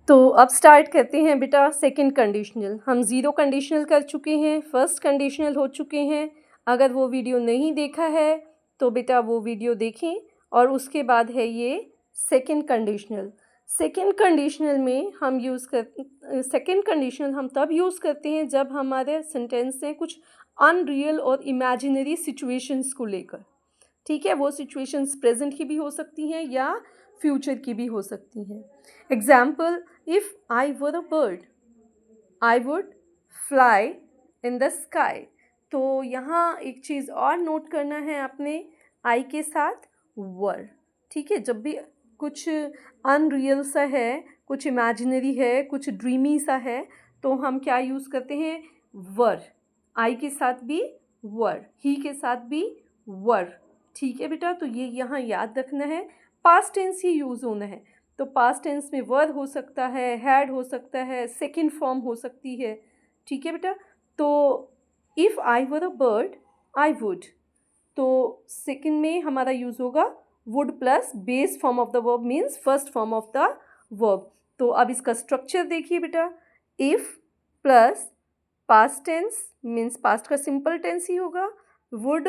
तो अब स्टार्ट करते हैं बेटा सेकंड कंडीशनल। हम ज़ीरो कंडीशनल कर चुके हैं, फर्स्ट कंडीशनल हो चुके हैं। अगर वो वीडियो नहीं देखा है तो बेटा वो वीडियो देखें। और उसके बाद है ये सेकंड कंडीशनल। सेकंड कंडीशनल में हम सेकंड कंडीशनल हम तब यूज़ करते हैं जब हमारे सेंटेंस में कुछ अनरियल और इमेजिनरी सिचुएशंस को लेकर। ठीक है, वो सिचुएशंस प्रेजेंट की भी हो सकती हैं या फ्यूचर की भी हो सकती हैं। Example, if I were a bird I would fly in the sky. तो यहाँ एक चीज़ और नोट करना है आपने, आई के साथ वर। ठीक है, जब भी कुछ अनरियल सा है, कुछ इमेजिनरी है, कुछ ड्रीमी सा है, तो हम क्या यूज़ करते हैं, वर। आई के साथ भी वर, ही के साथ भी वर। ठीक है बेटा, तो ये यहाँ याद रखना है, पास्ट टेंस ही यूज़ होना है। तो पास्ट टेंस में वर हो सकता है, हैड हो सकता है, सेकंड फॉर्म हो सकती है। ठीक है बेटा, तो if I were a bird I would, तो सेकंड में हमारा यूज़ होगा would plus base form of the verb means first form of the verb. तो अब इसका स्ट्रक्चर देखिए बेटा, if plus past tense means past का सिंपल टेंस ही होगा, वुड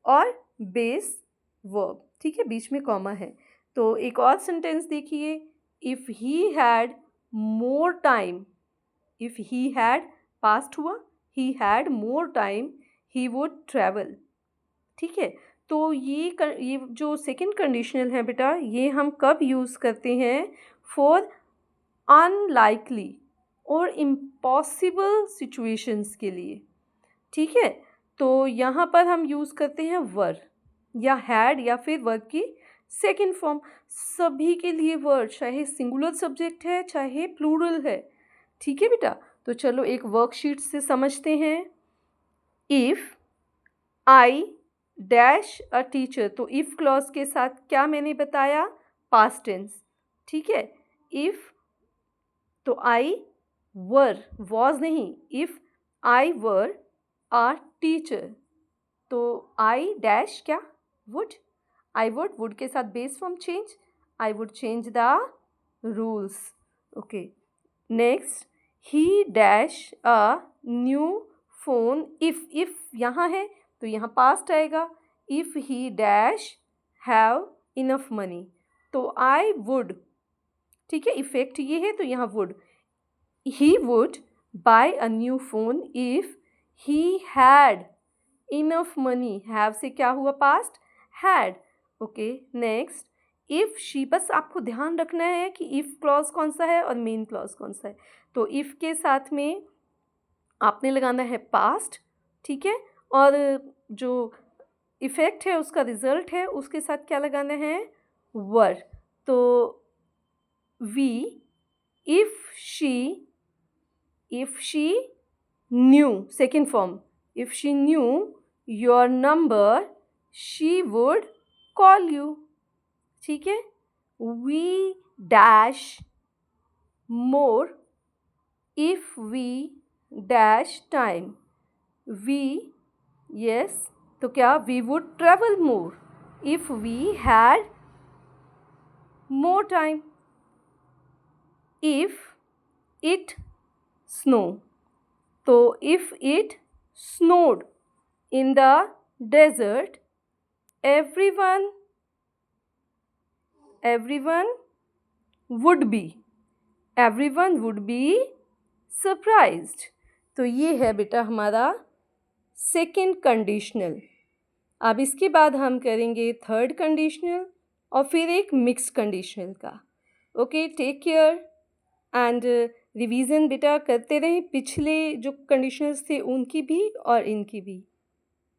और बेस वर्ब। ठीक है, बीच में कॉमा है। तो एक और सेंटेंस देखिए, if he had more time, if he had past हुआ, he had more time he would travel. ठीक है, तो ये जो सेकंड कंडीशनल है बेटा, ये हम कब यूज़ करते हैं, फॉर अनलाइकली और इम्पॉसिबल सिचुएशंस के लिए। ठीक है, तो यहाँ पर हम यूज़ करते हैं वर या हैड या फिर वर्ब की सेकंड फॉर्म। सभी के लिए वर्ड, चाहे सिंगुलर सब्जेक्ट है चाहे प्लूरल है। ठीक है बेटा, तो चलो एक वर्कशीट से समझते हैं। If I dash a teacher, तो इफ़ क्लॉज के साथ क्या मैंने बताया, पास्ट टेंस। ठीक है, इफ़ तो आई वर, वॉज नहीं, if I were a teacher, तो आई डैश क्या, वुड, आई वुड के साथ base form change, I would change the rules. Okay, next, he dash a new phone, if यहाँ है तो यहाँ पास्ट आएगा, if he dash have enough money, तो आई वुड। ठीक है, इफेक्ट ये है तो यहाँ would, he would buy a new phone if he had enough money. Have से क्या हुआ, past, had. Okay, next, if she, बस आपको ध्यान रखना है कि इफ़ क्लॉज कौन सा है और मेन क्लॉज कौन सा है। तो इफ़ के साथ में आपने लगाना है पास्ट। ठीक है, और जो इफ़ेक्ट है उसका रिजल्ट है उसके साथ क्या लगाना है, वर। तो V, if she knew, second form, if she knew your number she would call you. ठीक है, we dash more if we dash time, we, yes, तो क्या, we would travel more if we had more time. If it snow, तो if it snowed in the desert everyone would be surprised। तो ये है बेटा हमारा second conditional. अब इसके बाद हम करेंगे थर्ड कंडीशनल और फिर एक मिक्स कंडीशनल का। Okay, take care and revision बेटा करते रहें, पिछले जो कंडीशनल्स थे उनकी भी और इनकी भी।